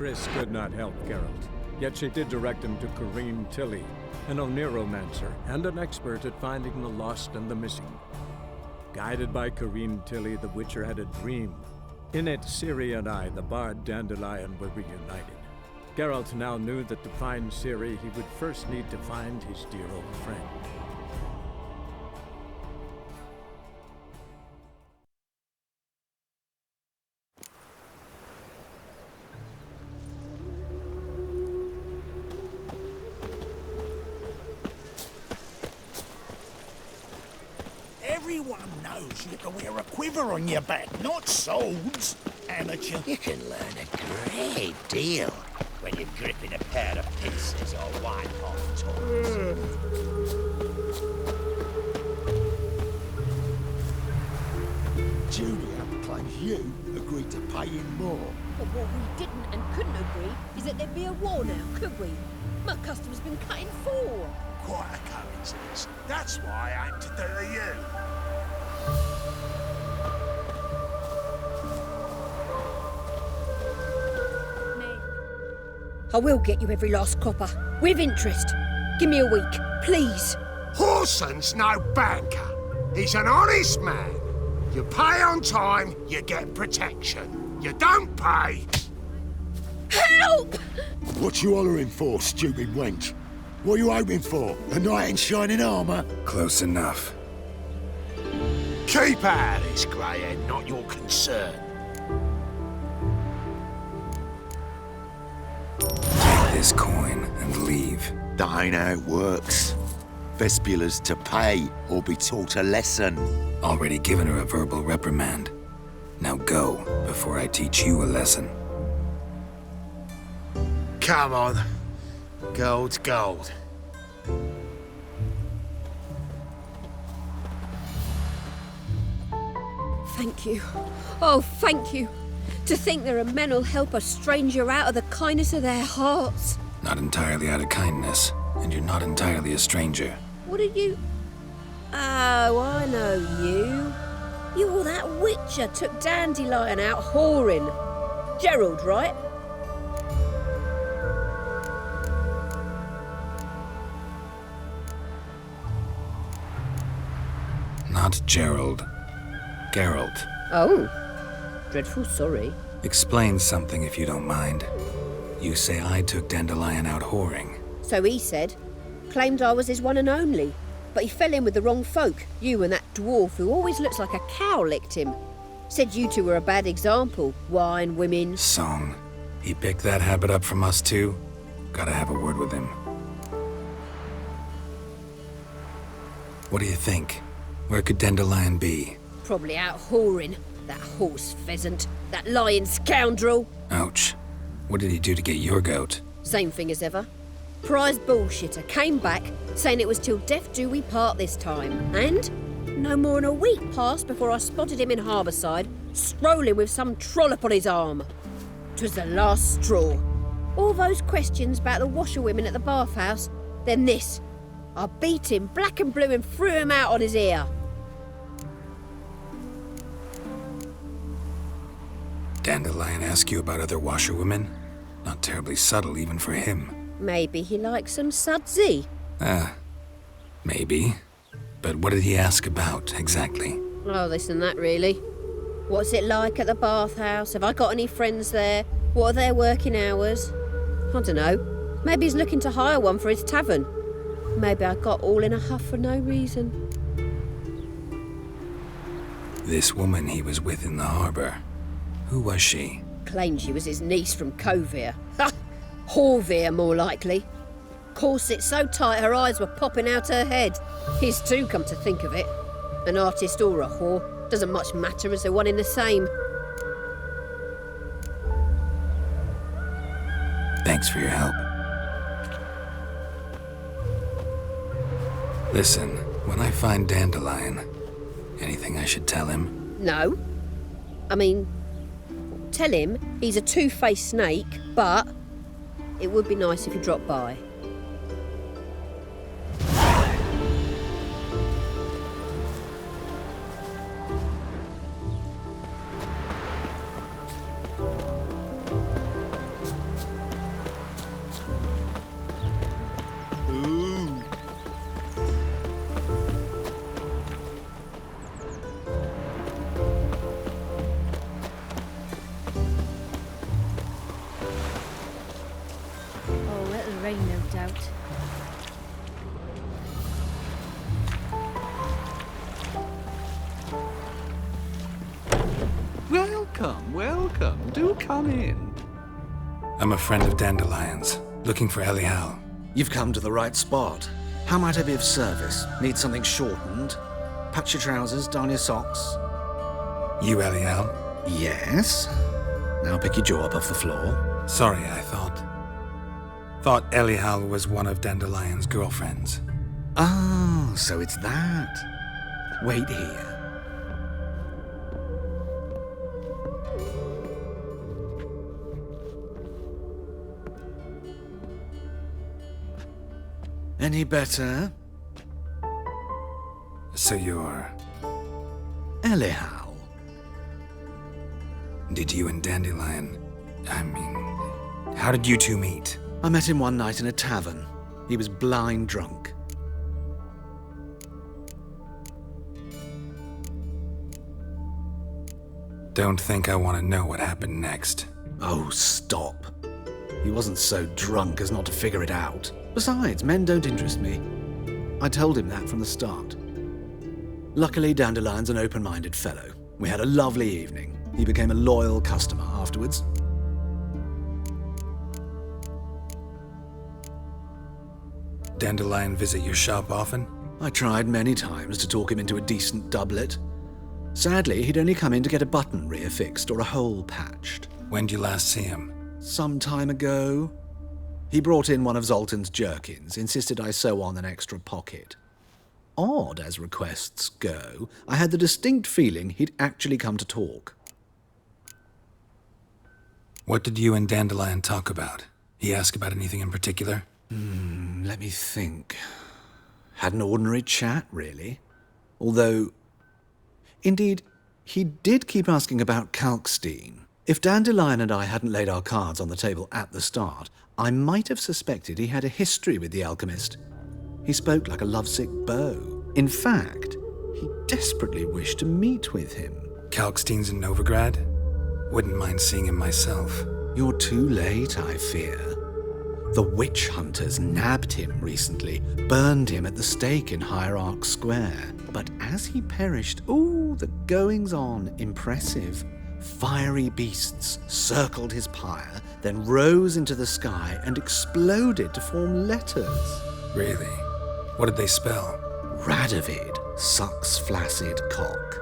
Triss could not help Geralt, yet she did direct him to Corrine Tilly, an Oniromancer and an expert at finding the lost and the missing. Guided by Corrine Tilly, the Witcher had a dream. In it, Ciri and I, the bard Dandelion, were reunited. Geralt now knew that to find Ciri, he would first need to find his dear old friend. Everyone knows you can wear a quiver on your back, not swords, amateur. You can learn a great deal when you're gripping a pair of pincers or white-hot toys. Julia claims you agreed to pay him more. But what we didn't and couldn't agree is that there'd be a war now, could we? My customers been cut in four. Quite a coincidence. That's why I aim to do to you. I will get you every last copper, with interest. Give me a week, please. Horson's no banker. He's an honest man. You pay on time, you get protection. You don't pay... Help! What you hollering for, stupid wench? What are you hoping for? A knight in shining armour? Close enough. Keep out of this, greyhead, not your concern. Take this coin and leave. That ain't how it works. Vespula's to pay or be taught a lesson. Already given her a verbal reprimand. Now go, before I teach you a lesson. Come on. Gold's gold. Thank you. Oh, thank you. To think there are men who'll help a stranger out of the kindness of their hearts. Not entirely out of kindness, and you're not entirely a stranger. What are you... Oh, I know you. You're that witcher took Dandelion out whoring. Gerald, right? Not Gerald. Geralt. Oh. Dreadful sorry. Explain something if you don't mind. You say I took Dandelion out whoring. So he said. Claimed I was his one and only. But he fell in with the wrong folk. You and that dwarf who always looks like a cow licked him. Said you two were a bad example. Wine, women... Song. He picked that habit up from us too? Gotta have a word with him. What do you think? Where could Dandelion be? Probably out whoring. That horse pheasant. That lying scoundrel. Ouch. What did he do to get your goat? Same thing as ever. Prize bullshitter came back, saying it was till death do we part this time. And no more than a week passed before I spotted him in Harbourside, strolling with some trollop on his arm. 'Twas the last straw. All those questions about the washerwomen at the bathhouse, then this. I beat him black and blue and threw him out on his ear. Dandelion ask you about other washerwomen? Not terribly subtle even for him. Maybe he likes some sudsy. Maybe. But what did he ask about, exactly? Oh, this and that, really. What's it like at the bathhouse? Have I got any friends there? What are their working hours? I don't know. Maybe he's looking to hire one for his tavern. Maybe I got all in a huff for no reason. This woman he was with in the harbour. Who was she? Claimed she was his niece from Kovir. Ha! Horvir, more likely. Corset so tight her eyes were popping out her head. His too, come to think of it. An artist or a whore. Doesn't much matter as they're one in the same. Thanks for your help. Listen, when I find Dandelion, anything I should tell him? No. I mean, tell him he's a two-faced snake, but it would be nice if he dropped by. about. Welcome, welcome. Do come in. I'm a friend of Dandelion's, looking for Ellie Howe. You've come to the right spot. How might I be of service? Need something shortened? Patch your trousers, darn your socks. You Ellie Howe? Yes. Now pick your jaw up off the floor. Sorry, I thought Ellie Howe was one of Dandelion's girlfriends. Oh, so it's that. Wait here. Any better? So you're... Ellie Howe. Did you and Dandelion... how did you two meet? I met him one night in a tavern. He was blind drunk. Don't think I want to know what happened next. Oh, stop. He wasn't so drunk as not to figure it out. Besides, men don't interest me. I told him that from the start. Luckily, Dandelion's an open-minded fellow. We had a lovely evening. He became a loyal customer afterwards. Dandelion visit your shop often? I tried many times to talk him into a decent doublet. Sadly, he'd only come in to get a button reaffixed or a hole patched. When'd you last see him? Some time ago. He brought in one of Zoltan's jerkins, insisted I sew on an extra pocket. Odd as requests go, I had the distinct feeling he'd actually come to talk. What did you and Dandelion talk about? He asked about anything in particular? Let me think. Had an ordinary chat, really. Although, indeed, he did keep asking about Kalkstein. If Dandelion and I hadn't laid our cards on the table at the start, I might have suspected he had a history with the alchemist. He spoke like a lovesick beau. In fact, he desperately wished to meet with him. Kalkstein's in Novigrad? Wouldn't mind seeing him myself. You're too late, I fear. The witch hunters nabbed him recently, burned him at the stake in Hierarch Square. But as he perished, the goings-on impressive. Fiery beasts circled his pyre, then rose into the sky and exploded to form letters. Really? What did they spell? Radovid sucks flaccid cock.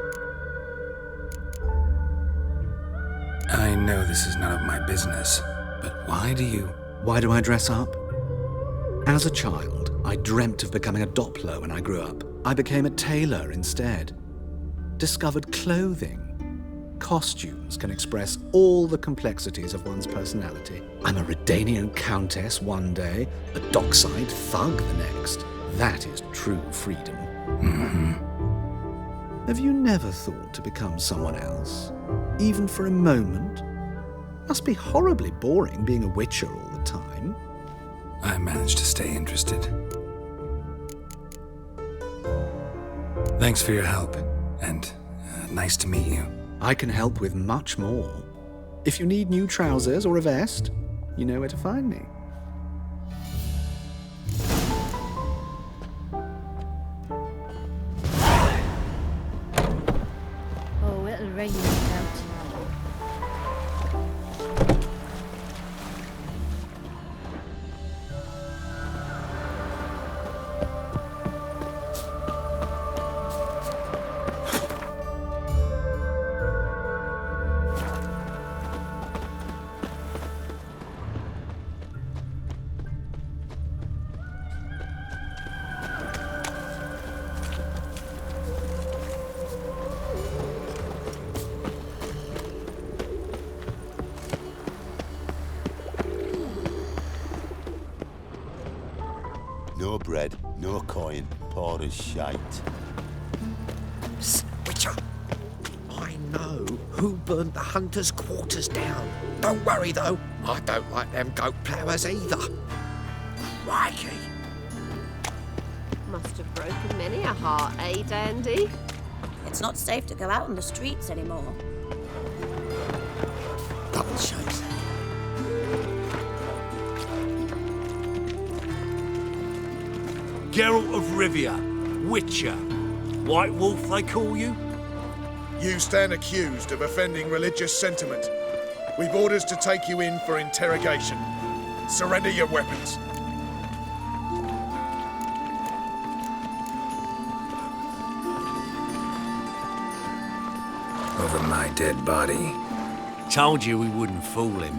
I know this is none of my business, but why do I dress up? As a child, I dreamt of becoming a Doppler when I grew up. I became a tailor instead. Discovered clothing. Costumes can express all the complexities of one's personality. I'm a Redanian countess one day, a dockside thug the next. That is true freedom. Mm-hmm. Have you never thought to become someone else? Even for a moment? Must be horribly boring being a witcher all the time. I managed to stay interested. Thanks for your help, and nice to meet you. I can help with much more. If you need new trousers or a vest, you know where to find me. Oh, it'll rain out. No bread, no coin, poor as shite. Psst, Witcher! I know who burnt the hunters' quarters down. Don't worry, though. I don't like them goat ploughers either. Crikey! Must have broken many a heart, eh, Dandy? It's not safe to go out on the streets anymore. Double shows. Geralt of Rivia, Witcher. White Wolf, they call you? You stand accused of offending religious sentiment. We've orders to take you in for interrogation. Surrender your weapons. Over my dead body. Told you we wouldn't fool him.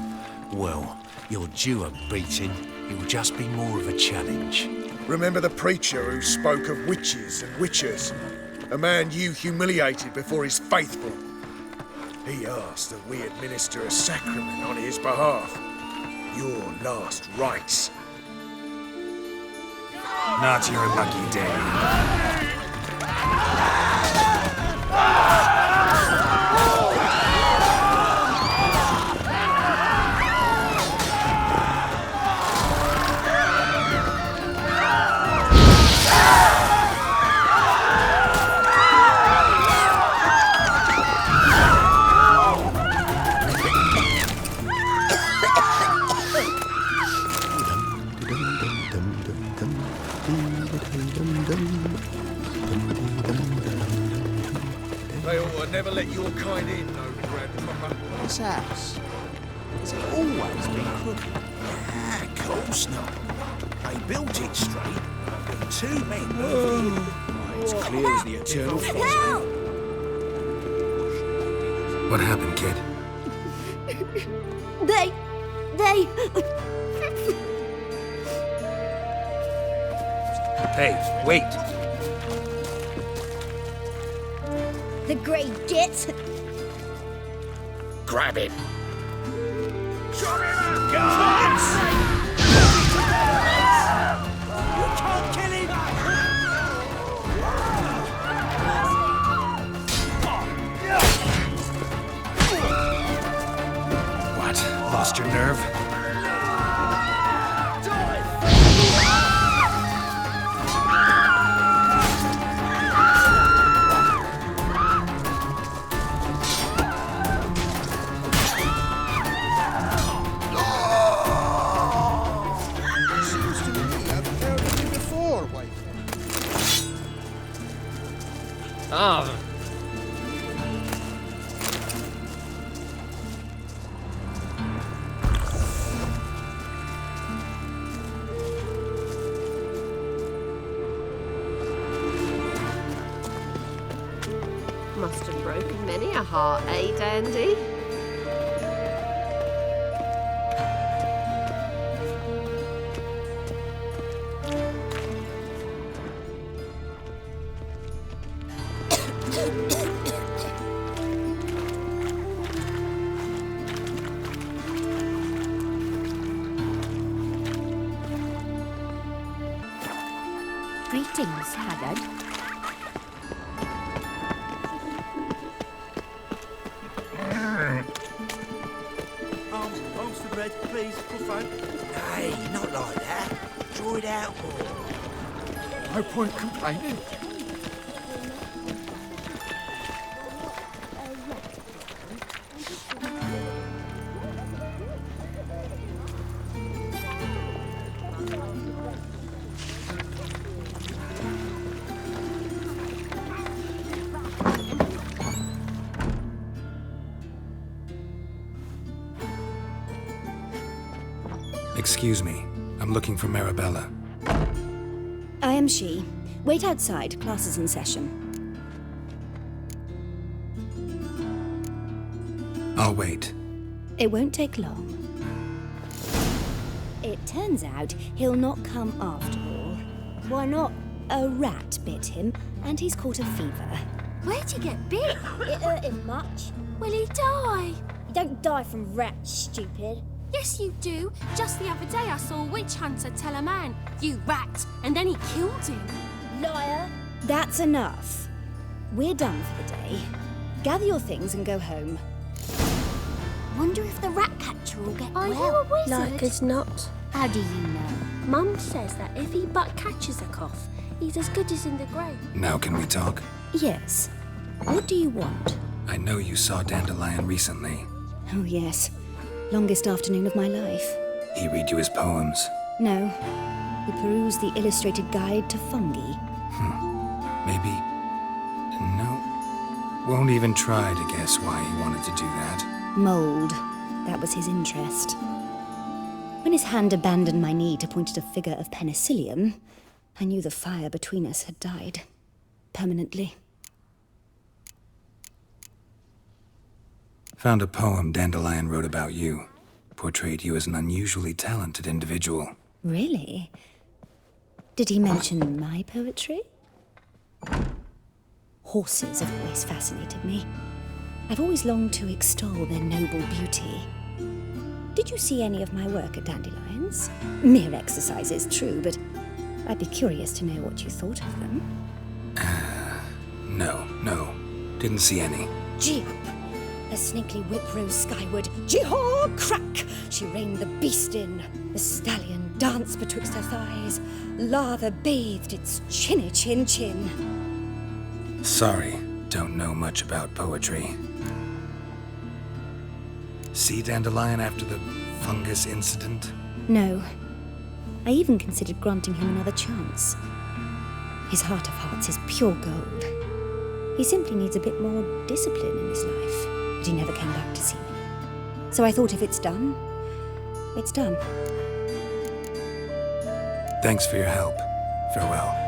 Well, you're due a beating. It will just be more of a challenge. Remember the preacher who spoke of witches and witchers? A man you humiliated before his faithful. He asked that we administer a sacrament on his behalf. Your last rites. Not your lucky day. They ought to never let your kind in, no grandpapa. This house, has it always been crooked? Ah, of course not. They built it straight, with two men moving in. It's clear as the eternal fog. What happened, kid? They... Hey, wait. The Grey Git. Grab him. What? Lost your nerve? Must have broken many a heart, eh, Dandy? Greetings, Haggard. Arms for bread, please, buffo. Hey, not like that. Draw it out more. No point complaining. Excuse me. I'm looking for Marabella. I am she. Wait outside. Class is in session. I'll wait. It won't take long. It turns out he'll not come after all. Why not? A rat bit him, and he's caught a fever. Where'd you get bit? It hurt him much. Will he die? You don't die from rats, stupid. Yes, you do. Just the other day I saw a witch hunter tell a man, "You rat," and then he killed him. Liar. That's enough. We're done for the day. Gather your things and go home. Wonder if the rat catcher will get Are well. you a wizard? Like as not. How do you know? Mum says that if he but catches a cough, he's as good as in the grave. Now can we talk? Yes. What do you want? I know you saw Dandelion recently. Oh, yes. Longest afternoon of my life. He read you his poems. No. He perused the illustrated guide to fungi. Maybe... No. Won't even try to guess why he wanted to do that. Mould. That was his interest. When his hand abandoned my knee to point at a figure of penicillium, I knew the fire between us had died. Permanently. Found a poem Dandelion wrote about you. Portrayed you as an unusually talented individual. Really? Did he mention my poetry? Horses have always fascinated me. I've always longed to extol their noble beauty. Did you see any of my work at Dandelions? Mere exercises, true, but I'd be curious to know what you thought of them. No. Didn't see any. Gee up! A snaky whip rose skyward. Gee-haw! Crack! She reined the beast in. The stallion danced betwixt her thighs. Lather bathed its chinny chin. Sorry, don't know much about poetry. See Dandelion after the fungus incident? No. I even considered granting him another chance. His heart of hearts is pure gold. He simply needs a bit more discipline in his life. But he never came back to see me. So I thought if it's done, it's done. Thanks for your help. Farewell.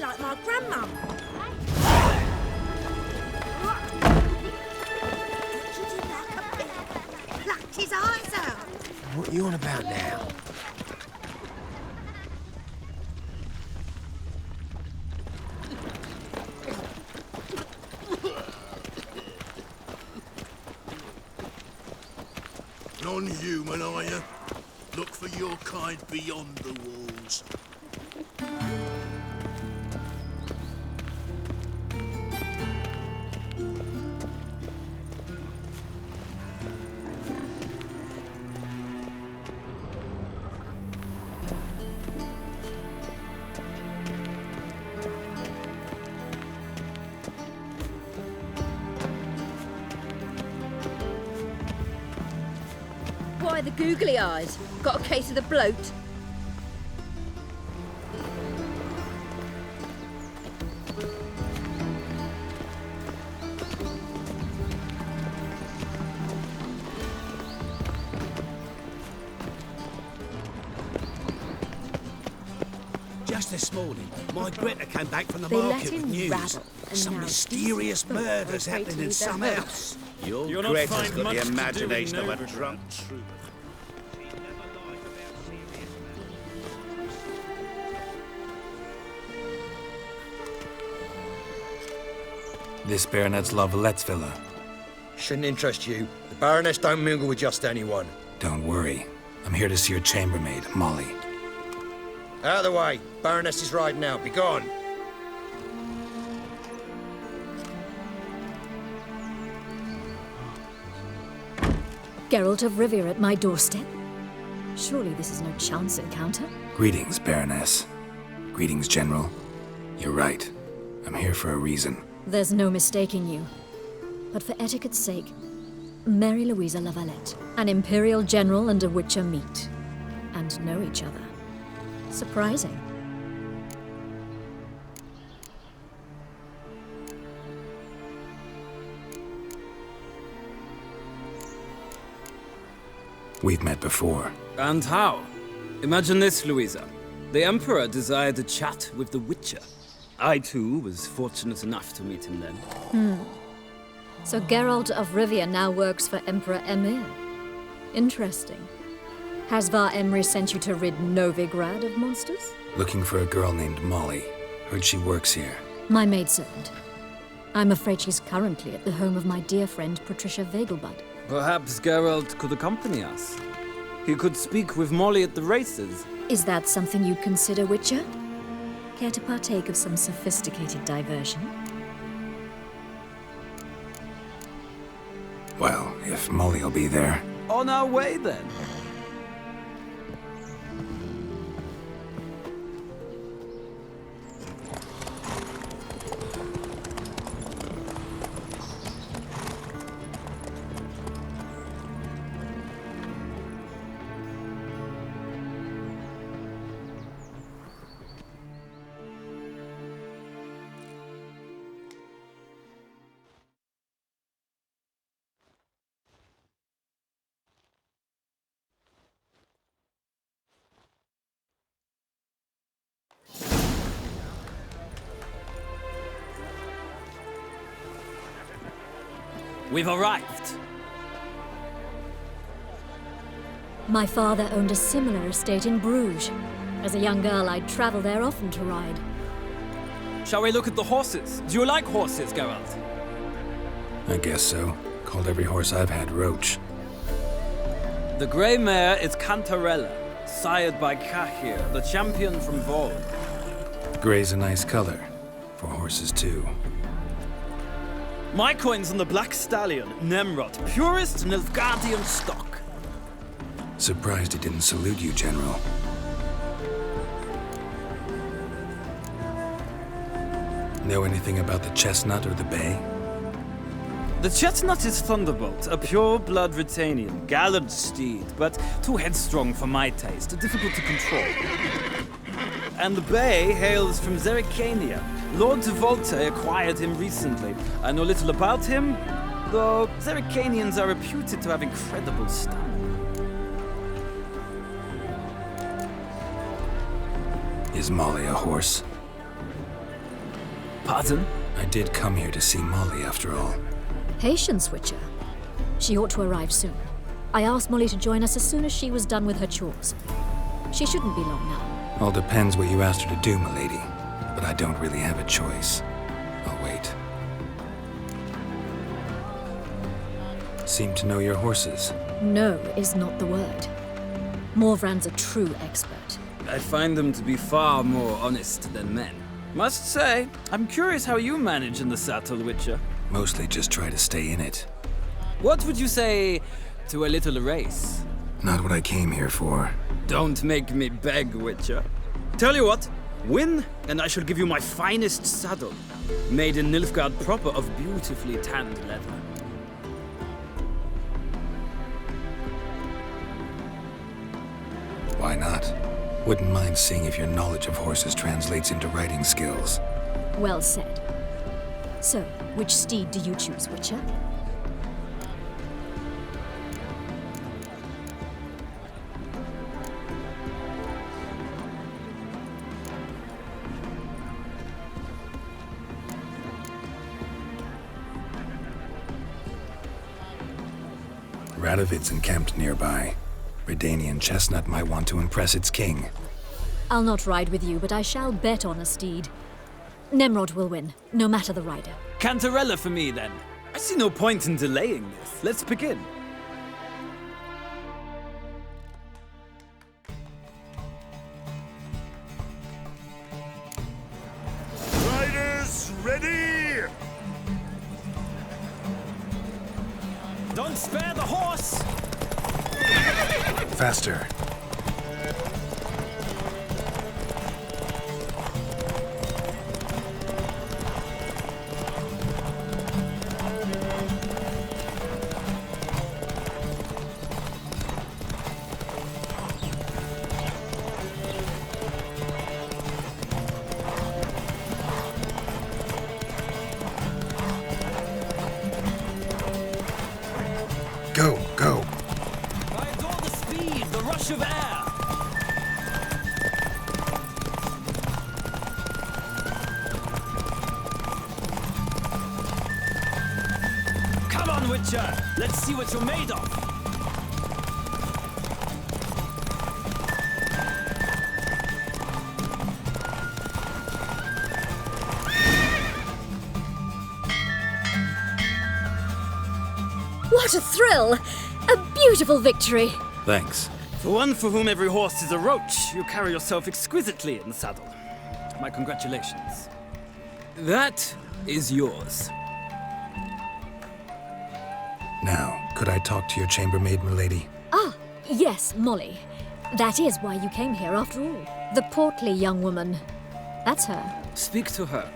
like my grandmum. Plucked his eyes out. What are you on about now? Non-human, are you? Look for your kind beyond the walls. Why the googly eyes? Got a case of the bloat? Just this morning, my Greta came back from the They let market with him news. rattle, and Some now mysterious these folk murders are afraid to happening in leave their some homes. house. You'll Your not Greta's find got much the to do in imagination of a Nova. drunk troubadour. This Baronet's Lavallette's villa. Shouldn't interest you. The Baroness don't mingle with just anyone. Don't worry. I'm here to see your chambermaid, Molly. Out of the way. Baroness is riding out. Be gone. Geralt of Rivia at my doorstep? Surely this is no chance encounter? Greetings, Baroness. Greetings, General. You're right. I'm here for a reason. There's no mistaking you. But for etiquette's sake, Mary Louisa Lavalette, an Imperial General and a Witcher meet. And know each other. Surprising. We've met before. And how? Imagine this, Louisa. The Emperor desired a chat with the Witcher. I, too, was fortunate enough to meet him then. So Geralt of Rivia now works for Emperor Emir. Interesting. Has Var Emry sent you to rid Novigrad of monsters? Looking for a girl named Molly. Heard she works here. My maidservant. I'm afraid she's currently at the home of my dear friend Patricia Vegelbud. Perhaps Geralt could accompany us. He could speak with Molly at the races. Is that something you'd consider, Witcher? Care to partake of some sophisticated diversion? Well, if Molly'll be there. On our way, then. We've arrived. My father owned a similar estate in Bruges. As a young girl, I'd travel there often to ride. Shall we look at the horses? Do you like horses, Geralt? I guess so. Called every horse I've had Roach. The grey mare is Cantarella, sired by Cahir, the champion from Vol. Gray's a nice color. For horses, too. My coin's on the Black Stallion, Nemrod, purest Nilfgaardian stock. Surprised he didn't salute you, General. Know anything about the chestnut or the bay? The chestnut is Thunderbolt, a pure-blood Britannian, gallant steed, but too headstrong for my taste, difficult to control. And the bay hails from Zerrikania. Lord de Volte acquired him recently. I know little about him, though Zerrikanians are reputed to have incredible stamina. Is Molly a horse? Pardon? I did come here to see Molly, after all. Patience, Witcher. She ought to arrive soon. I asked Molly to join us as soon as she was done with her chores. She shouldn't be long now. All depends what you asked her to do, milady. But I don't really have a choice. I'll wait. Seem to know your horses. No is not the word. Morvran's a true expert. I find them to be far more honest than men. Must say, I'm curious how you manage in the saddle, Witcher. Mostly just try to stay in it. What would you say to a little race? Not what I came here for. Don't make me beg, Witcher. Tell you what, win, and I shall give you my finest saddle, made in Nilfgaard proper of beautifully tanned leather. Why not? Wouldn't mind seeing if your knowledge of horses translates into riding skills. Well said. So, which steed do you choose, Witcher? Radovid's encamped nearby. Redanian chestnut might want to impress its king. I'll not ride with you, but I shall bet on a steed. Nemrod will win, no matter the rider. Cantarella for me, then. I see no point in delaying this. Let's begin. Riders, ready! Don't spare the horse! Faster. Go, go. I adore the speed, the rush of air. Come on, Witcher. Let's see what you're made of. What a thrill! A beautiful victory! Thanks. For one for whom every horse is a roach, you carry yourself exquisitely in the saddle. My congratulations. That is yours. Now, could I talk to your chambermaid, milady? Ah, yes, Molly. That is why you came here after all. The portly young woman. That's her. Speak to her.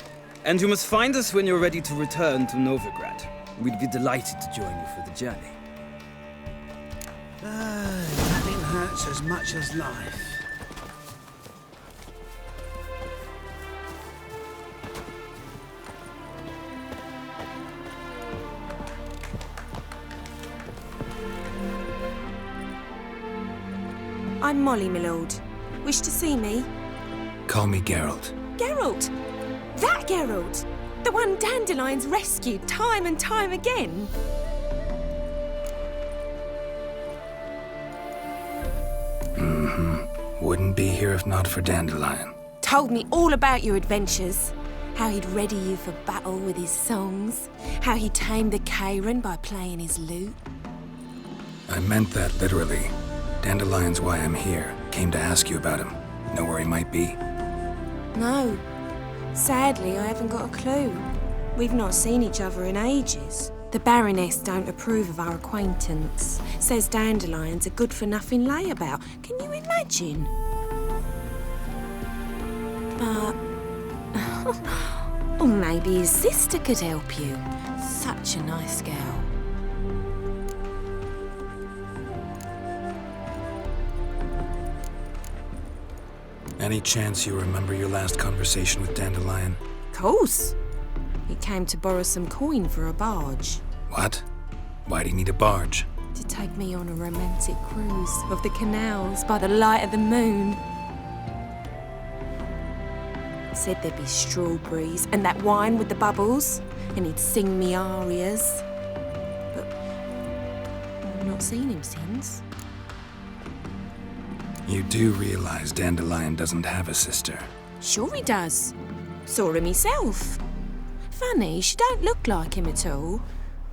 And you must find us when you're ready to return to Novigrad. We'd be delighted to join you for the journey. Nothing hurts as much as life. I'm Molly, my lord. Wish to see me? Call me Geralt. Geralt! That Geralt! The one Dandelion's rescued time and time again! Wouldn't be here if not for Dandelion. Told me all about your adventures. How he'd ready you for battle with his songs. How he tamed the Kairan by playing his lute. I meant that literally. Dandelion's why I'm here. Came to ask you about him. Know where he might be? No. Sadly, I haven't got a clue. We've not seen each other in ages. The Baroness don't approve of our acquaintance. Says Dandelion's a good-for-nothing layabout. Can you imagine? But... or maybe his sister could help you. Such a nice girl. Any chance you remember your last conversation with Dandelion? Course. He came to borrow some coin for a barge. What? Why do you need a barge? To take me on a romantic cruise of the canals by the light of the moon. Said there'd be strawberries and that wine with the bubbles, and he'd sing me arias. But I've not seen him since. You do realize Dandelion doesn't have a sister? Sure he does. Saw him myself. Funny, she don't look like him at all.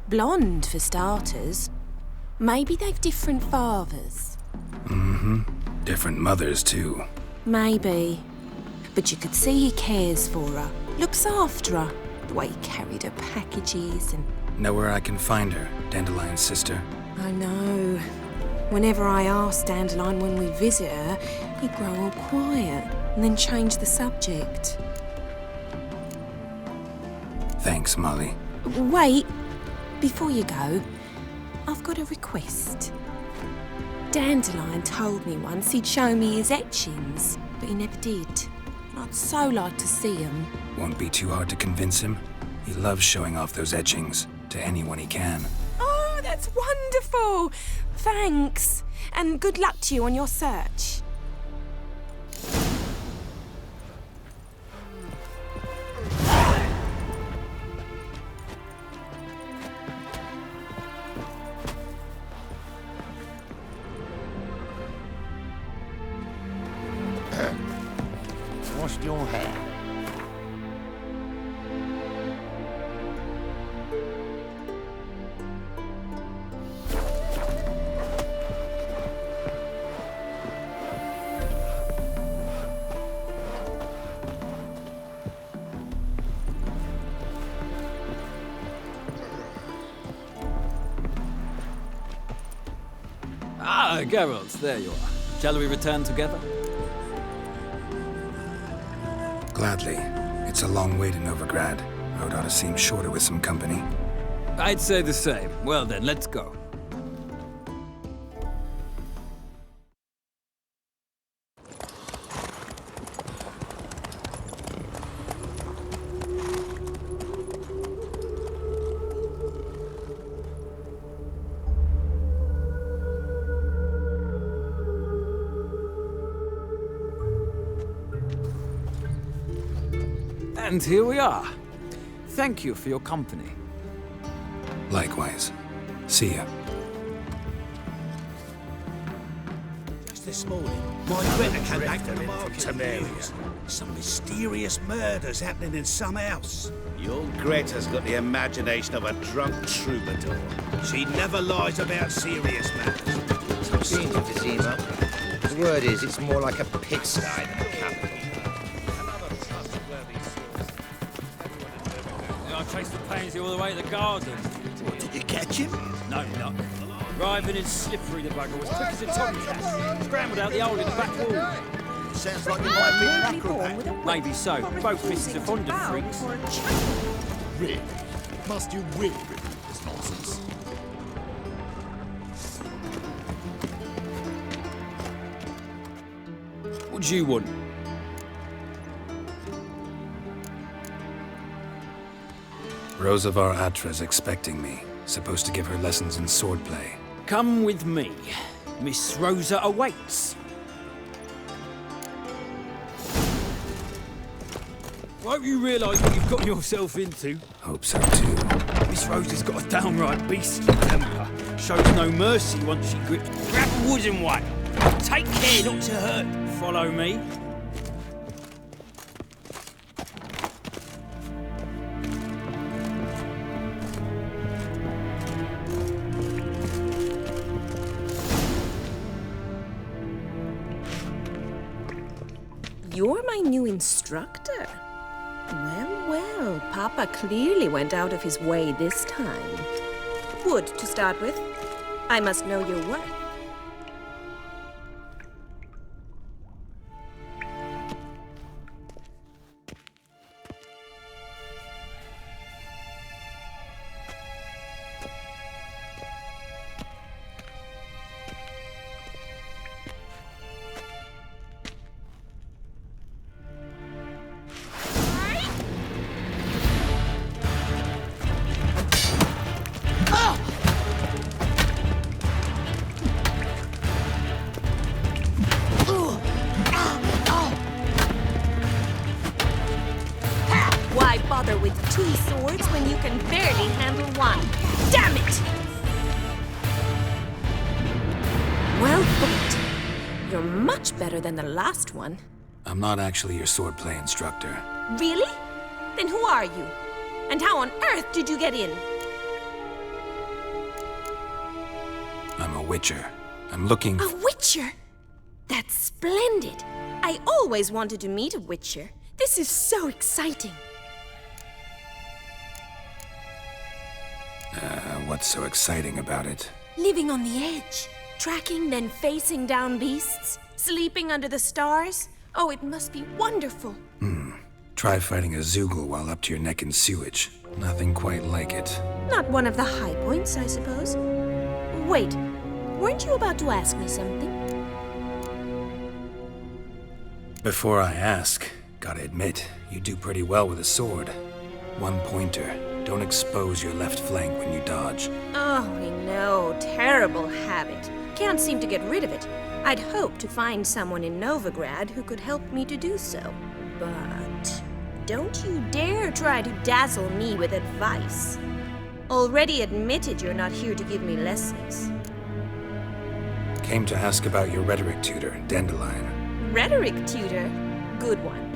Blonde, for starters. Maybe they've different fathers. Mm-hmm. Different mothers, too. Maybe. But you could see he cares for her. Looks after her. The way he carried her packages and... Know where I can find her, Dandelion's sister? I know. Whenever I asked Dandelion when we visit her, he'd grow all quiet and then change the subject. Thanks, Molly. Wait. Before you go, I've got a request. Dandelion told me once he'd show me his etchings, but he never did. And I'd so like to see them. Won't be too hard to convince him. He loves showing off those etchings to anyone he can. Oh, that's wonderful! Thanks. And good luck to you on your search. Washed your hair. Ah, Geralt, there you are. Shall we return together? Gladly. It's a long way to Novigrad. Road ought to seem shorter with some company. I'd say the same. Well then, let's go. And here we are. Thank you for your company. Likewise. See ya. Just this morning, my Greta came back from the market area. Some mysterious murders happening in some house. Your Greta's got the imagination of a drunk troubadour. She never lies about serious matters. Some scenes of Vizima. The word is, it's more like a pigsty than a capital. I traced the pansy all the way to the garden. What, did you catch him? No luck. Driving in slippery, the bugger was quick as a tomcat. Scrambled out the hole in the back wall. Sounds like you might be an acrobat. Maybe so. Both misses are fond of freaks. Really? Must you really repeat this nonsense? What do you want? Rosa of Attre's expecting me. Supposed to give her lessons in swordplay. Come with me. Miss Rosa awaits. Won't you realise what you've gotten yourself into? Hope so too. Miss Rosa's got a downright beastly temper. Shows no mercy once she grips. Grab a wooden one. Take care not to hurt. Follow me. You're my new instructor. Well, well, Papa clearly went out of his way this time. Wood, to start with. I must know your worth. two swords when you can barely handle one. Damn it! Well put. You're much better than the last one. I'm not actually your swordplay instructor. Really? Then who are you? And how on earth did you get in? I'm a witcher. I'm looking A witcher? That's splendid. I always wanted to meet a witcher. This is so exciting. What's so exciting about it? Living on the edge. Tracking, then facing down beasts. Sleeping under the stars. Oh, it must be wonderful. Try fighting a Zoogle while up to your neck in sewage. Nothing quite like it. Not one of the high points, I suppose. Wait, weren't you about to ask me something? Before I ask, gotta admit, you do pretty well with a sword. One pointer. Don't expose your left flank when you dodge. Oh, I know. Terrible habit. Can't seem to get rid of it. I'd hoped to find someone in Novigrad who could help me to do so. But don't you dare try to dazzle me with advice. Already admitted you're not here to give me lessons. Came to ask about your rhetoric tutor, Dandelion. Rhetoric tutor? Good one.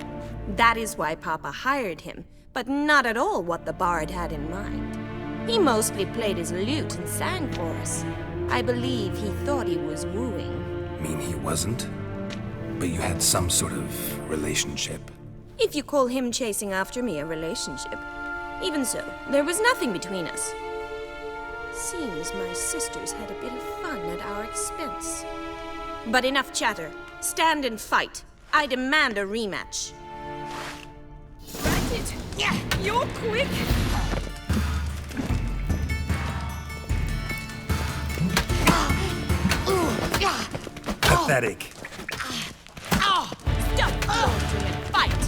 That is why Papa hired him, but not at all what the bard had in mind. He mostly played his lute and sang for us. I believe he thought he was wooing. Mean he wasn't? But you had some sort of relationship. If you call him chasing after me a relationship. Even so, there was nothing between us. Seems my sisters had a bit of fun at our expense. But enough chatter. Stand and fight. I demand a rematch. Racket! Yeah, you're quick! Pathetic. Stop blundering and fight!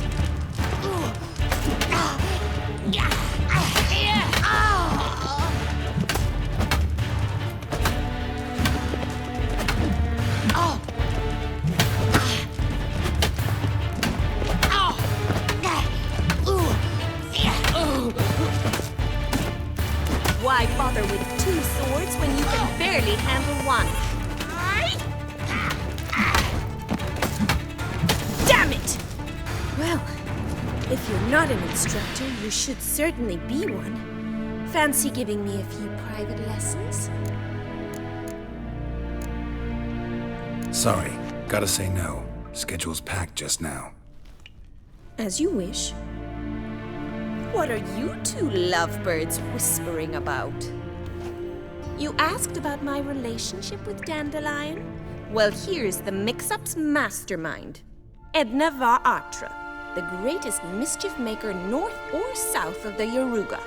Why bother with two swords when you can barely handle one? Damn it! Well, if you're not an instructor, you should certainly be one. Fancy giving me a few private lessons? Sorry, gotta say no. Schedule's packed just now. As you wish. What are you two lovebirds whispering about? You asked about my relationship with Dandelion? Well, here's the mix-up's mastermind. Edna var Attre, the greatest mischief maker north or south of the Yaruga.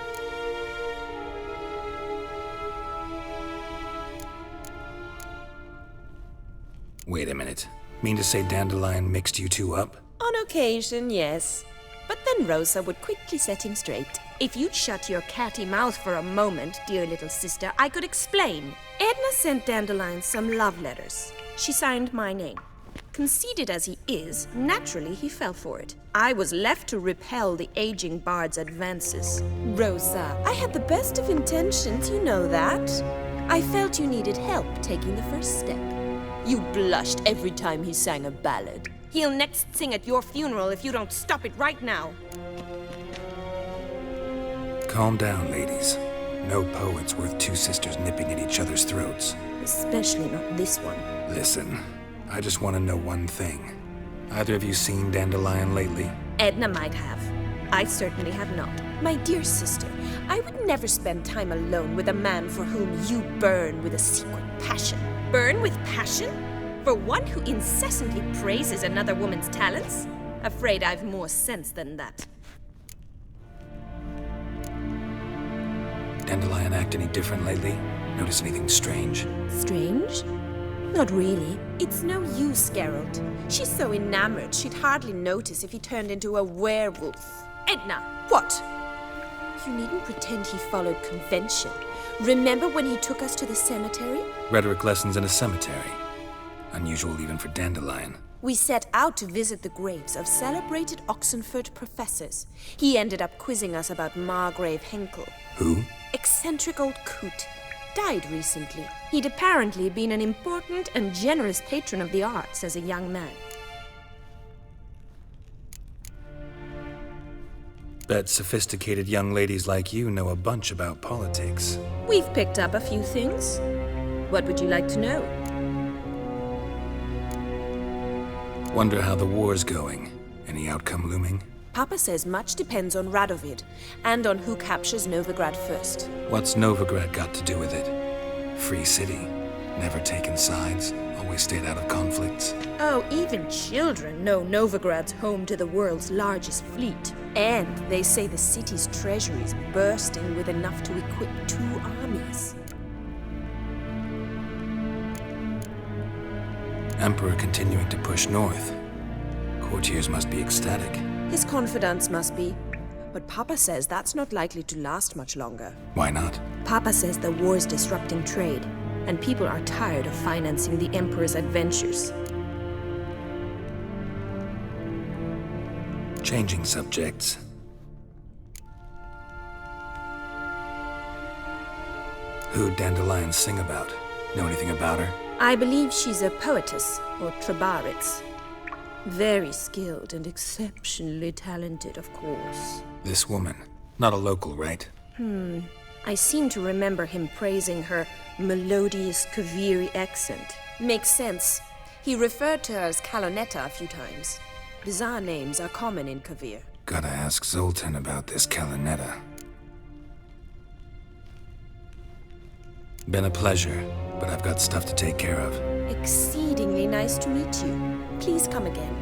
Wait a minute. Mean to say Dandelion mixed you two up? On occasion, yes. But then Rosa would quickly set him straight. If you'd shut your catty mouth for a moment, dear little sister, I could explain. Edna sent Dandelion some love letters. She signed my name. Conceited as he is, naturally he fell for it. I was left to repel the aging bard's advances. Rosa, I had the best of intentions, you know that. I felt you needed help taking the first step. You blushed every time he sang a ballad. He'll next sing at your funeral if you don't stop it right now. Calm down, ladies. No poet's worth two sisters nipping at each other's throats. Especially not this one. Listen, I just want to know one thing. Either of you seen Dandelion lately? Edna might have. I certainly have not. My dear sister, I would never spend time alone with a man for whom you burn with a secret passion. Burn with passion? For one who incessantly praises another woman's talents? Afraid I've more sense than that. Dandelion act any different lately? Notice anything strange? Strange? Not really. It's no use, Geralt. She's so enamored she'd hardly notice if he turned into a werewolf. Edna! What? You needn't pretend he followed convention. Remember when he took us to the cemetery? Rhetoric lessons in a cemetery. Unusual even for Dandelion. We set out to visit the graves of celebrated Oxenford professors. He ended up quizzing us about Margrave Henkel. Who? Eccentric old coot. Died recently. He'd apparently been an important and generous patron of the arts as a young man. Bet sophisticated young ladies like you know a bunch about politics. We've picked up a few things. What would you like to know? Wonder how the war's going. Any outcome looming? Papa says much depends on Radovid, and on who captures Novigrad first. What's Novigrad got to do with it? Free city. Never taken sides. Always stayed out of conflicts. Oh, even children know Novigrad's home to the world's largest fleet. And they say the city's treasury is bursting with enough to equip 2 armies. Emperor continuing to push north. Courtiers must be ecstatic. His confidants must be. But Papa says that's not likely to last much longer. Why not? Papa says the war's disrupting trade, and people are tired of financing the Emperor's adventures. Changing subjects. Who'd Dandelion sing about? Know anything about her? I believe she's a poetess, or trebaritz. Very skilled and exceptionally talented, of course. This woman. Not a local, right? I seem to remember him praising her melodious Kaviri accent. Makes sense. He referred to her as Kalonetta a few times. Bizarre names are common in Kavir. Gotta ask Zoltan about this Kalonetta. Been a pleasure, but I've got stuff to take care of. Exceedingly nice to meet you. Please come again.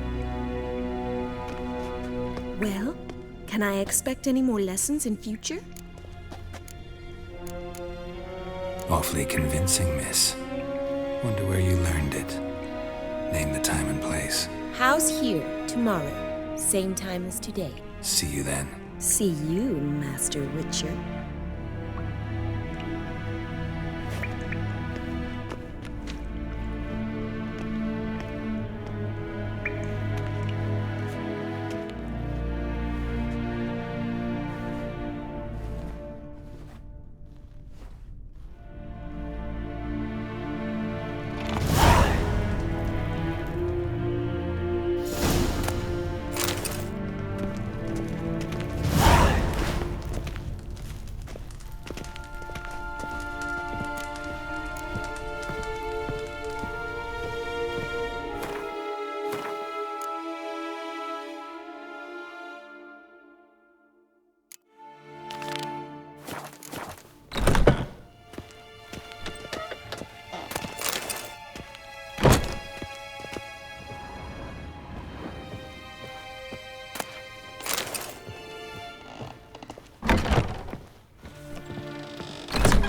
Well, can I expect any more lessons in future? Awfully convincing, miss. Wonder where you learned it. Name the time and place. Howe's here tomorrow, same time as today. See you then. See you, Master Witcher.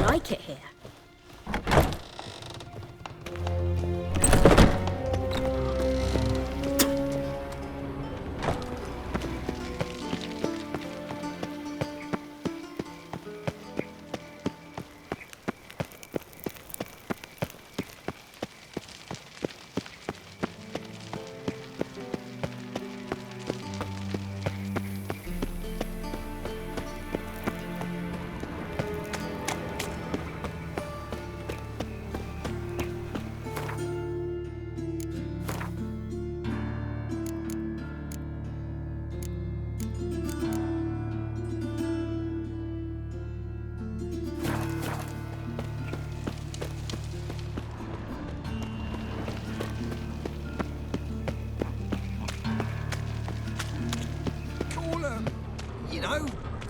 Like it here.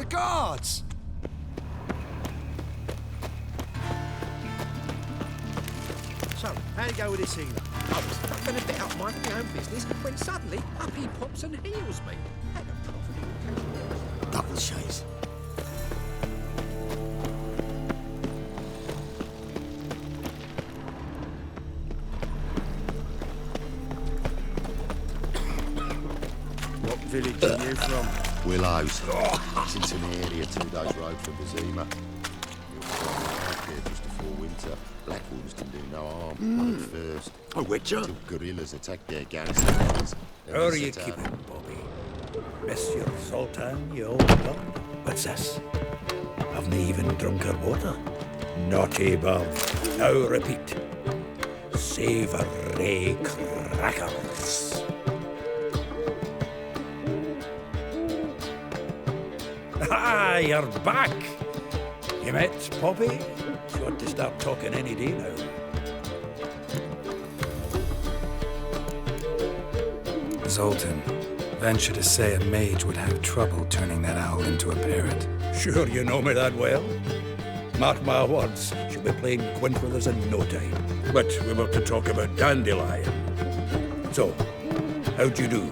Guards! So, how'd it go with this healer? I was not going to bet out my own business when suddenly up he pops and heals me. Double chase. What village are you from? Willows. It's into an area 2 days' road from Bazima. You'll find it out here just before winter. Black Wolves didn't do no harm. At first, A witcher? two guerrillas attacked their garrison. How are you keeping, Bobby? Monsieur Sultan, you old dog? What's this? Haven't even drunk her water? Naughty Bob. Now repeat. Savoury crackers. Ah, you're back. You met Poppy? She ought to start talking any day now. Zoltan, venture to say a mage would have trouble turning that owl into a parrot. Sure you know me that well. Mark my words, she'll be playing quint with us in no time. But we were to talk about Dandelion. So, how'd you do?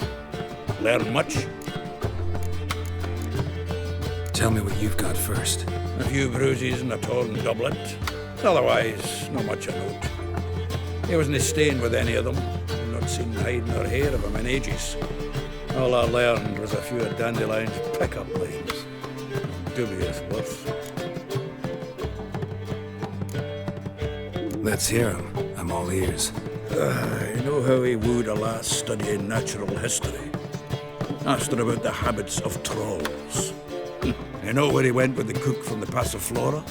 Learn much? Tell me what you've got first. A few bruises and a torn doublet. Otherwise, not much of note. He wasn't staying with any of them. I've not seen hide nor hair of him in ages. All I learned was a few of Dandelion's pick-up lines. Dubious worth. Let's hear him. I'm all ears. You know how he wooed a lass studying natural history? Asked her about the habits of trolls. You know where he went with the cook from the Passiflora?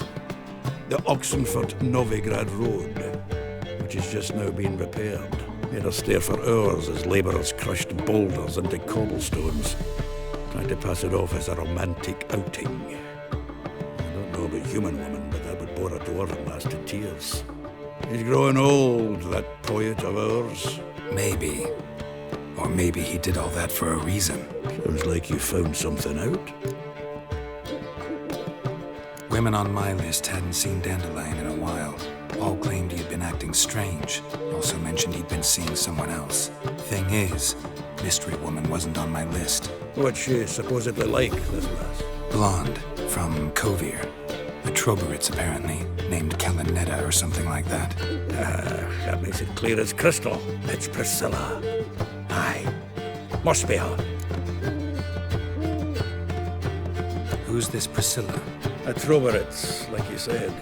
The Oxenford-Novigrad Road, which is just now being repaired. Made us stare for hours as labourers crushed boulders into cobblestones, trying to pass it off as a romantic outing. I don't know about human women, but that would bore a dwarven lass to tears. He's growing old, that poet of ours. Maybe. Or maybe he did all that for a reason. Sounds like you found something out. Women on my list hadn't seen Dandelion in a while. All claimed he had been acting strange. Also mentioned he'd been seeing someone else. Thing is, Mystery Woman wasn't on my list. What's she supposedly like, this lass? Blonde, from Kovir. A Troberitz, apparently, named Kellanetta or something like that. That makes it clear as crystal. It's Priscilla. Aye. Must be her. Who's this Priscilla? A Troberitz, like you said.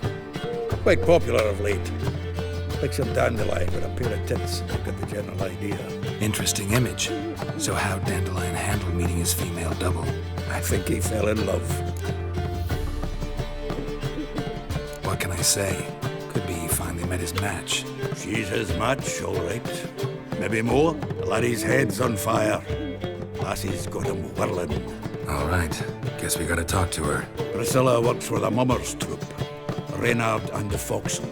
Quite popular of late. Picture Dandelion with a pair of tits, you've got the general idea. Interesting image. So how'd Dandelion handle meeting his female double? I think he fell in love. What can I say? Could be he finally met his match. She's his match, all right. Maybe more. The laddie's head's on fire. Lassie's got him whirling. All right. Guess we gotta talk to her. Priscilla works for the Mummers troupe. Reynard and the Foxen.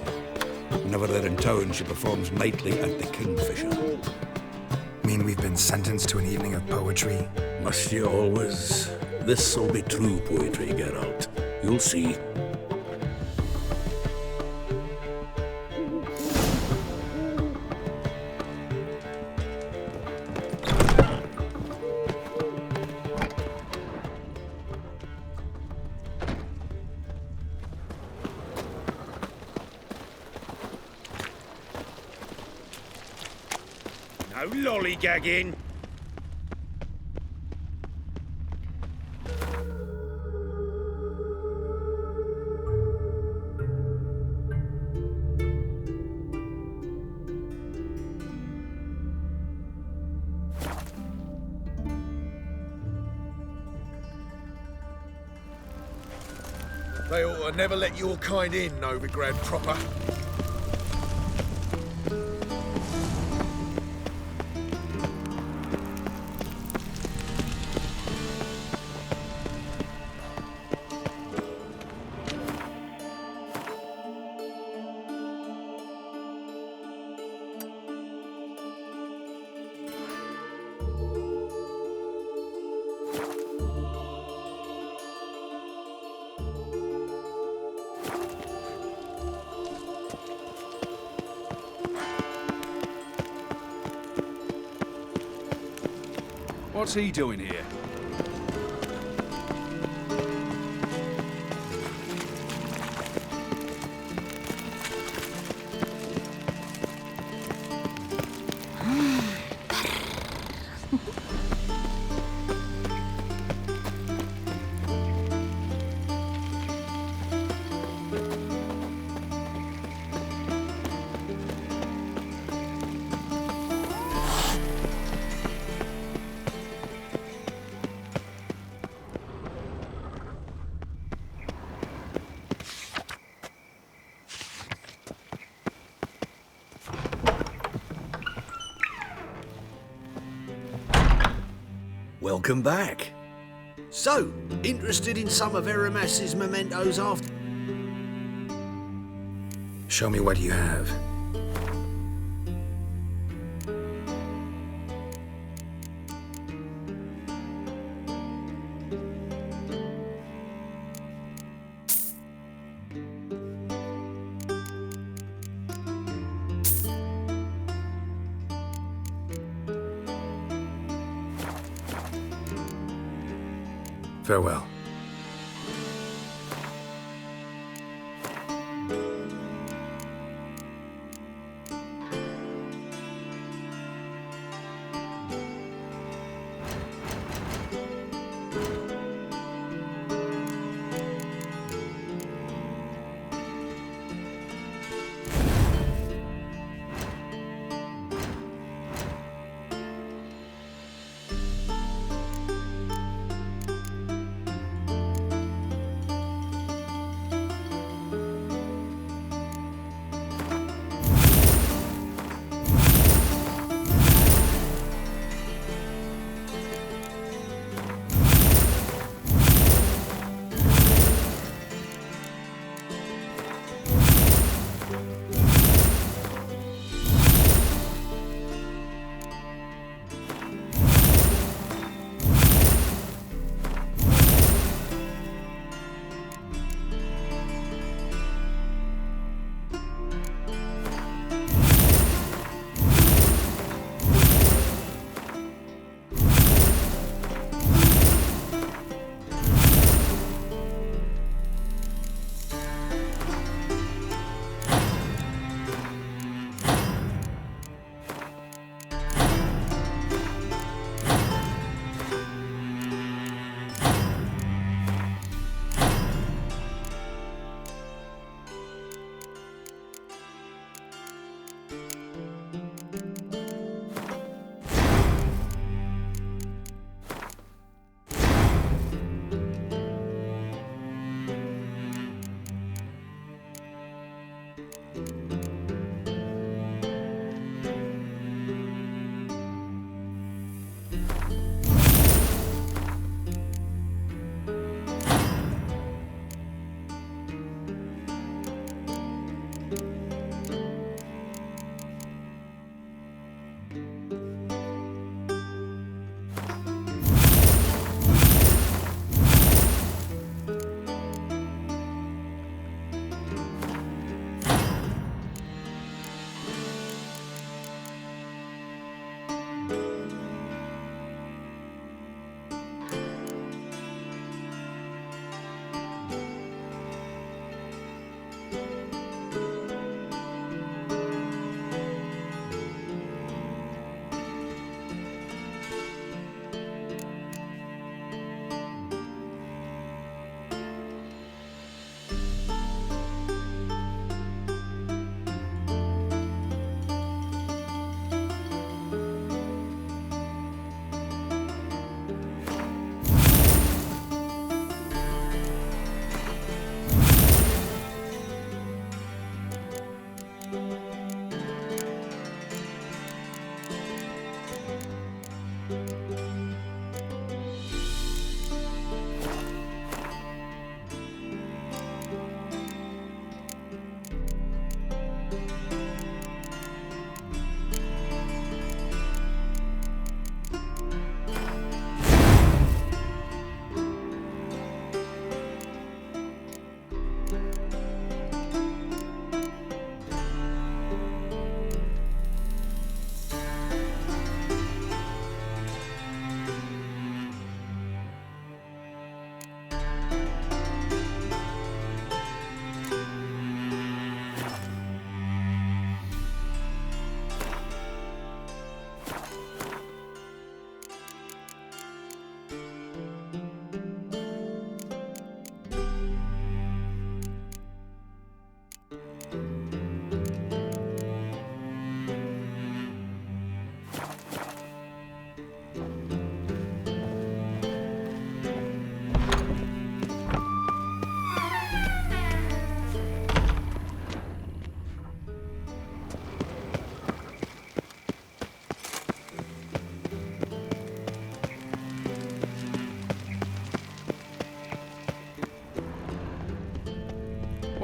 Whenever they're in town, she performs nightly at the Kingfisher. Mean we've been sentenced to an evening of poetry? Must you always? This'll be true poetry, Geralt. You'll see. No lollygagging. They ought to never let your kind in, Novigrad proper. What's he doing here? Welcome back. So, interested in some of Aramas's mementos after? Show me what you have. Farewell.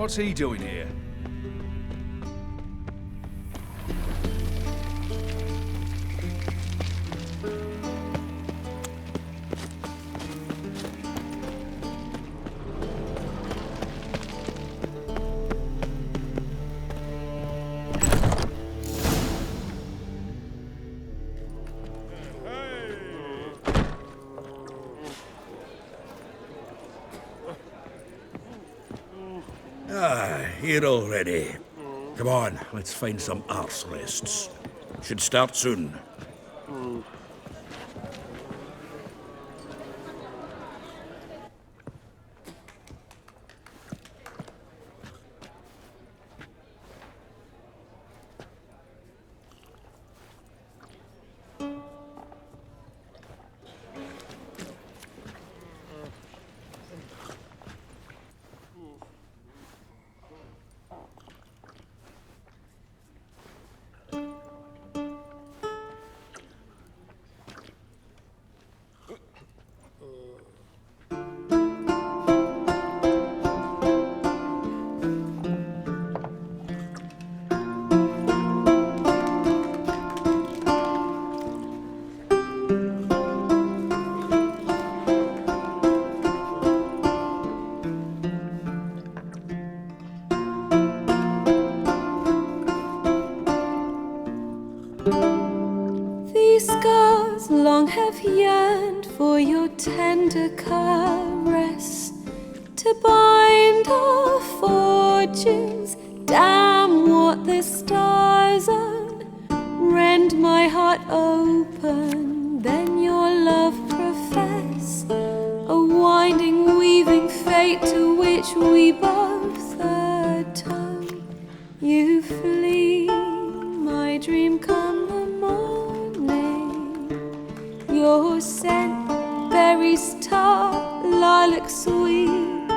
What's he doing here? Here already. Come on, let's find some arse rests. Should start soon. These scars long have yearned for your tender caress, to bind our fortunes. Damn what the stars own. Rend my heart open, then your love profess, a winding, weaving fate to which we both atone. You flee, my dream come the morning. Your scent, berries tart, lilac sweet.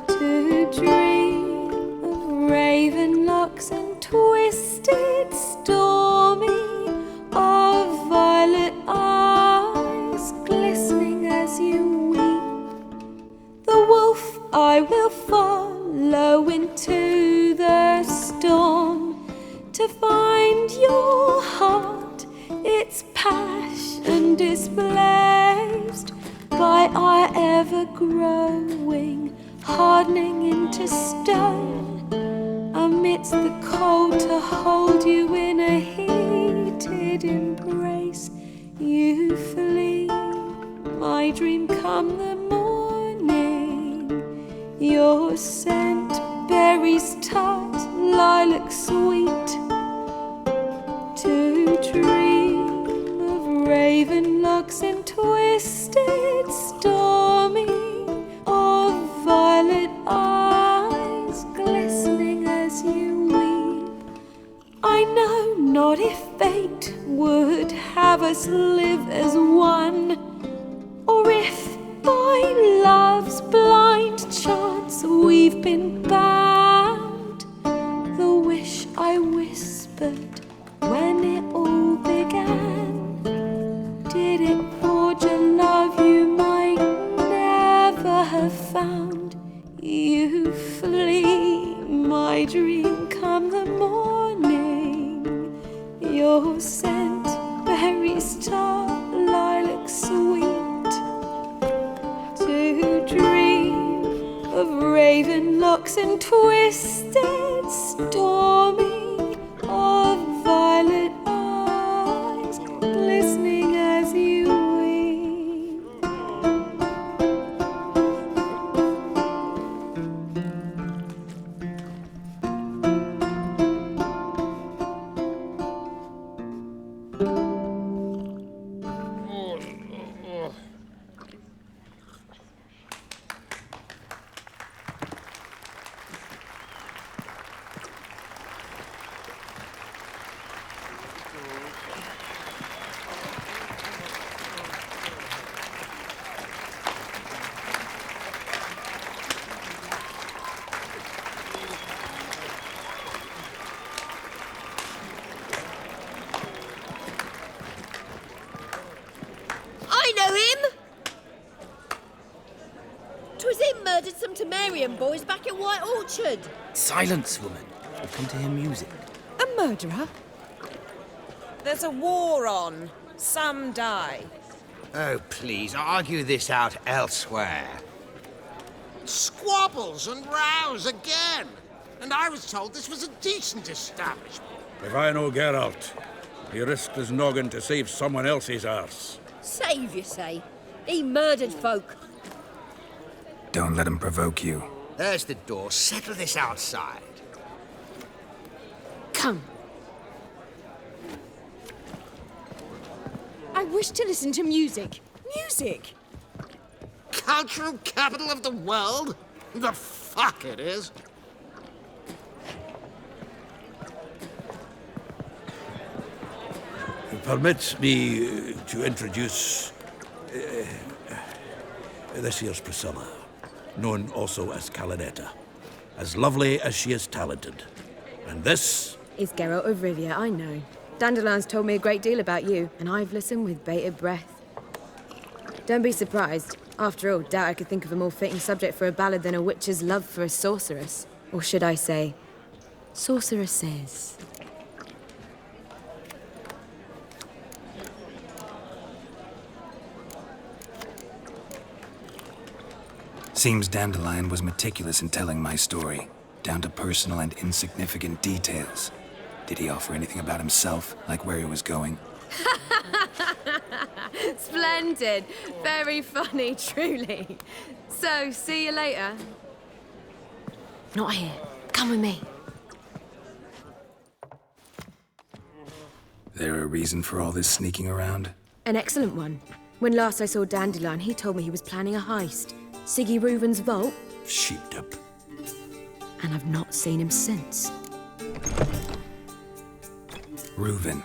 To dream of raven locks and twisted, stormy, of violet eyes glistening as you weep. The wolf I will follow into the storm, to find your heart, its passion displaced by our ever-growing, hardening into stone, amidst the cold to hold you in a heated embrace. You flee, my dream come the morning, your scent, berries tart, lilac sweet. To dream of raven locks and twisted, stormy, of violet eyes glistening as you weep. I know not if fate would have us live as one, or if by love's blind chance we've been bound. The wish I whispered when it all began, did it forge a love you might never have found? You flee, my dream come the morning, your scent, berries tart, lilac sweet. To dream of raven locks and twisted, stormy, of violet eyes glistening as you weep. to Marion, boys, back at White Orchard. Silence, woman. We've come to hear music. A murderer? There's a war on. Some die. Oh, please, argue this out elsewhere. Squabbles and rows again. And I was told this was a decent establishment. If I know Geralt, he risked his noggin to save someone else's arse. Save, you say? He murdered folk. Don't let him provoke you. There's the door. Settle this outside. Come. I wish to listen to music. Music! Cultural capital of the world? The fuck it is. Permit me to introduce this here's Priscilla, known also as Calinetta. As lovely as she is talented. And this Is Geralt of Rivia, I know. Dandelion's told me a great deal about you, and I've listened with bated breath. Don't be surprised. After all, doubt I could think of a more fitting subject for a ballad than a witch's love for a sorceress. Or should I say, sorceresses. Seems Dandelion was meticulous in telling my story, down to personal and insignificant details. Did he offer anything about himself, like where he was going? Splendid. Very funny, truly. So, see you later. Not here. Come with me. There a reason for all this sneaking around? An excellent one. When last I saw Dandelion, he told me he was planning a heist. Siggy Reuven's vault. sheeped up. And I've not seen him since. Reuven.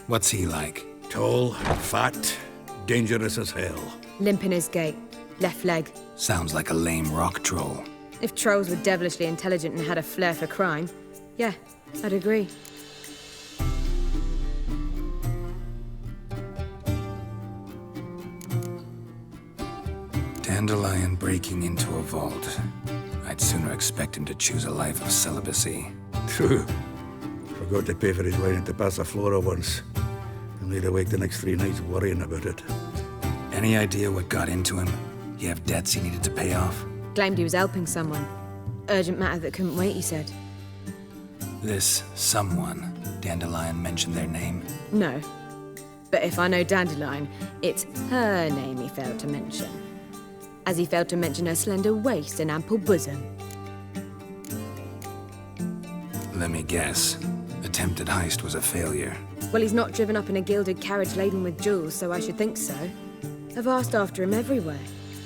What's he like? Tall, fat, dangerous as hell. Limp in his gait. Left leg. Sounds like a lame rock troll. If trolls were devilishly intelligent and had a flair for crime, yeah, I'd agree. Dandelion breaking into a vault. I'd sooner expect him to choose a life of celibacy. True. Forgot to pay for his wine at the Passaflora once. And laid awake the next 3 nights worrying about it. Any idea what got into him? He have debts he needed to pay off? Claimed he was helping someone. Urgent matter that couldn't wait, he said. This someone, Dandelion mentioned their name? No. But if I know Dandelion, it's her name he failed to mention. As he failed to mention her slender waist and ample bosom. Let me guess. Attempted heist was a failure. Well, he's not driven up in a gilded carriage laden with jewels, so I should think so. I've asked after him everywhere,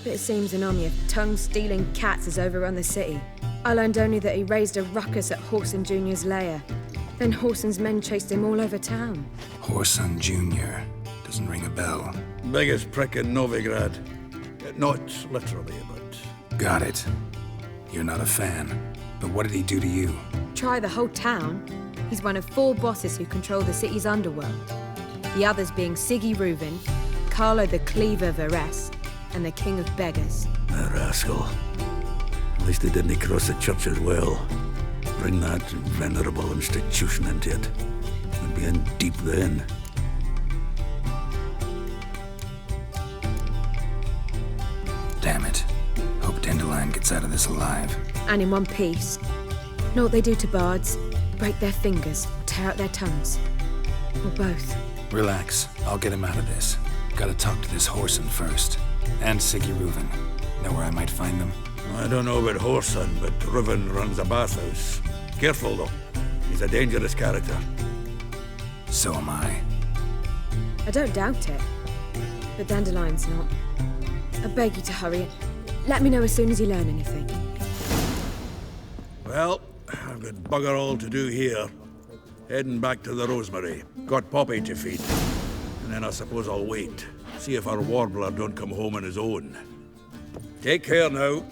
but it seems an army of tongue-stealing cats has overrun the city. I learned only that he raised a ruckus at Whoreson Jr.'s lair. Then Whoreson's men chased him all over town. Whoreson Jr. Doesn't ring a bell. Biggest prick in Novigrad. Not literally, but... Got it. You're not a fan. But what did he do to you? Try the whole town. He's one of 4 bosses who control the city's underworld. The others being Siggy Reuven, Carlo the Cleaver Varese, and the King of Beggars. A rascal. At least they didn't cross the church as well. Bring that venerable institution into it. We'd be in deep then. Damn it. Hope Dandelion gets out of this alive. And in one piece. Know what they do to bards? Break their fingers, or tear out their tongues. Or both. Relax. I'll get him out of this. Gotta talk to this Whoreson first. And Siggy Reuven. Know where I might find them? I don't know about Whoreson, but Reuven runs a bathhouse. Careful, though. He's a dangerous character. So am I. I don't doubt it. But Dandelion's not. I beg you to hurry. Let me know as soon as you learn anything. Well, I've got bugger all to do here. Heading back to the Rosemary. Got Poppy to feed. And then I suppose I'll wait. See if our warbler don't come home on his own. Take care now.